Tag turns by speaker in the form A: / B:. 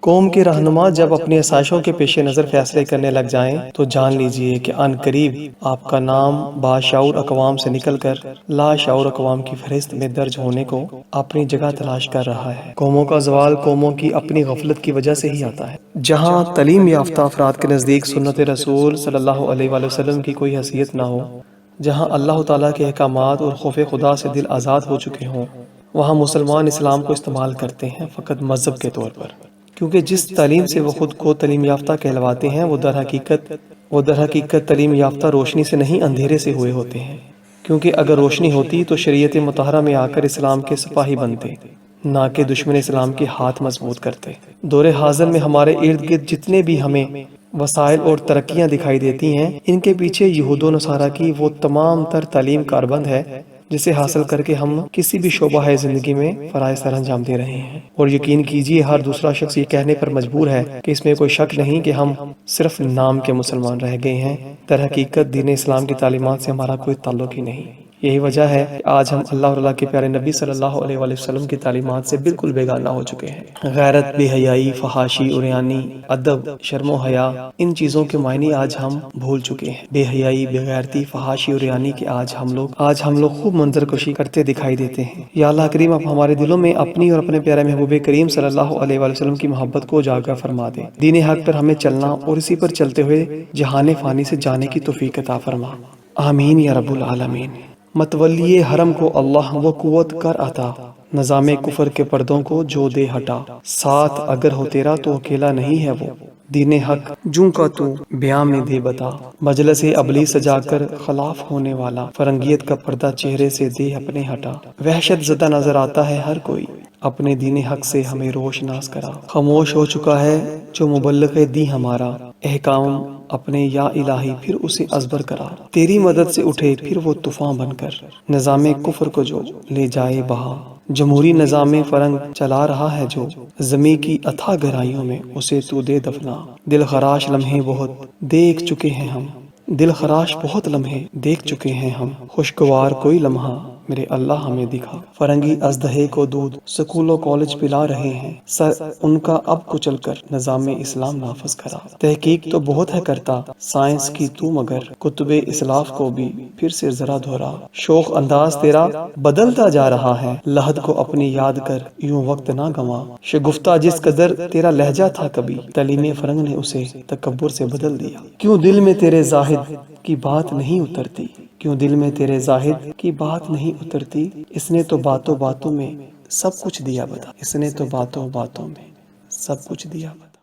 A: قوم کے رہنما جب اپنی آسائشوں کے پیش نظر فیصلے کرنے لگ جائیں تو جان لیجئے کہ ان قریب آپ کا نام باشعور اقوام سے نکل کر لاشعور اقوام کی فہرست میں درج ہونے کو اپنی جگہ تلاش کر رہا ہے۔ قوموں کا زوال قوموں کی اپنی غفلت کی وجہ سے ہی آتا ہے۔ جہاں تعلیم یافتہ افراد کے نزدیک سنت رسول صلی اللہ علیہ وآلہ وسلم کی کوئی حیثیت نہ ہو، جہاں اللہ تعالیٰ کے احکامات اور خوف خدا سے دل آزاد ہو چکے ہوں، وہاں مسلمان اسلام کو استعمال کرتے ہیں فقط مذہب کے طور پر، کیونکہ جس تعلیم سے وہ خود کو تعلیم یافتہ کہلواتے ہیں وہ در حقیقت تعلیم یافتہ روشنی سے نہیں اندھیرے سے ہوئے ہوتے ہیں، کیونکہ اگر روشنی ہوتی تو شریعت مطہرہ میں آ کر اسلام کے سپاہی بنتے، نہ کہ دشمن اسلام کے ہاتھ مضبوط کرتے۔ دور حاضر میں ہمارے ارد گرد جتنے بھی ہمیں وسائل اور ترقیاں دکھائی دیتی ہیں، ان کے پیچھے یہود و نصارہ کی وہ تمام تر تعلیم کاربند ہے جسے حاصل کر کے ہم کسی بھی شعبہ زندگی میں فرائض سر انجام دے رہے ہیں۔ اور یقین کیجئے ہر دوسرا شخص یہ کہنے پر مجبور ہے کہ اس میں کوئی شک نہیں کہ ہم صرف نام کے مسلمان رہ گئے ہیں، در حقیقت دین اسلام کی تعلیمات سے ہمارا کوئی تعلق ہی نہیں۔ یہی وجہ ہے کہ آج ہم اللہ اور اللہ کے پیارے نبی صلی اللہ علیہ وآلہ وسلم کی تعلیمات سے بالکل بیگانہ ہو چکے ہیں۔ غیرت، بے حیائی، فحاشی، عریانی، ادب، شرم و حیا، ان چیزوں کے معنی آج ہم بھول چکے ہیں۔ بے حیائی، بے غیرتی، فحاشی، عریانی کے آج ہم لوگ خوب منظر کشی کرتے دکھائی دیتے ہیں۔ یا اللہ کریم اب ہمارے دلوں میں اپنی اور اپنے پیارے محبوب کریم صلی اللہ علیہ وآلہ وسلم کی محبت کو اجاگر فرما دے۔ دین حق پر ہمیں چلنا اور اسی پر چلتے ہوئے جہان فانی سے جانے کی توفیق عطا فرما۔ آمین یا رب العالمین۔ متولی حرم کو اللہ وہ قوت کر عطا، نظام کفر کے پردوں کو جو دے ہٹا، ساتھ اگر ہو تیرا تو اکیلا نہیں ہے وہ، دین حق جوں کا تو بیاں میں دے بتا، مجلس ابلی سجا کر خلاف ہونے والا، فرنگیت کا پردہ چہرے سے دے اپنے ہٹا، وحشت زدہ نظر آتا ہے ہر کوئی، اپنے دین حق سے ہمیں روشناس کرا، خاموش ہو چکا ہے جو مبلغ دی ہمارا، احکام اپنے یا الہی پھر اسے ازبر کرا، تیری مدد سے اٹھے پھر وہ طوفان بن کر، نظام کفر کو جو لے جائے بہا، جمہوری نظام فرنگ چلا رہا ہے جو، زمیں کی اتھا گہرائیوں میں اسے تو دے دفنا، دل خراش لمحے بہت دیکھ چکے ہیں ہم، دل خراش بہت لمحے دیکھ چکے ہیں ہم، خوشگوار کوئی لمحہ میرے اللہ ہمیں دکھا، فرنگی ازدہے کو دودھ سکول و کالج پلا رہے ہیں، سر ان کا اب کچل کر نظام اسلام نافذ کرا، تحقیق تو بہت ہے کرتا سائنس کی تو مگر کتب اسلاف کو بھی پھر سے ذرا دہرا، شوق انداز تیرا بدلتا جا رہا ہے، لحد کو اپنی یاد کر یوں وقت نہ گنوا، شگفتہ جس قدر تیرا لہجہ تھا کبھی، تعلیم فرنگ نے اسے تکبر سے بدل دیا، کیوں دل میں تیرے زاہد کی بات نہیں اترتی، کیوں دل میں تیرے زاہد کی بات نہیں اترتی، اس نے تو باتوں باتوں میں سب کچھ دیا بتا، اس نے تو باتوں باتوں میں سب کچھ دیا بتا۔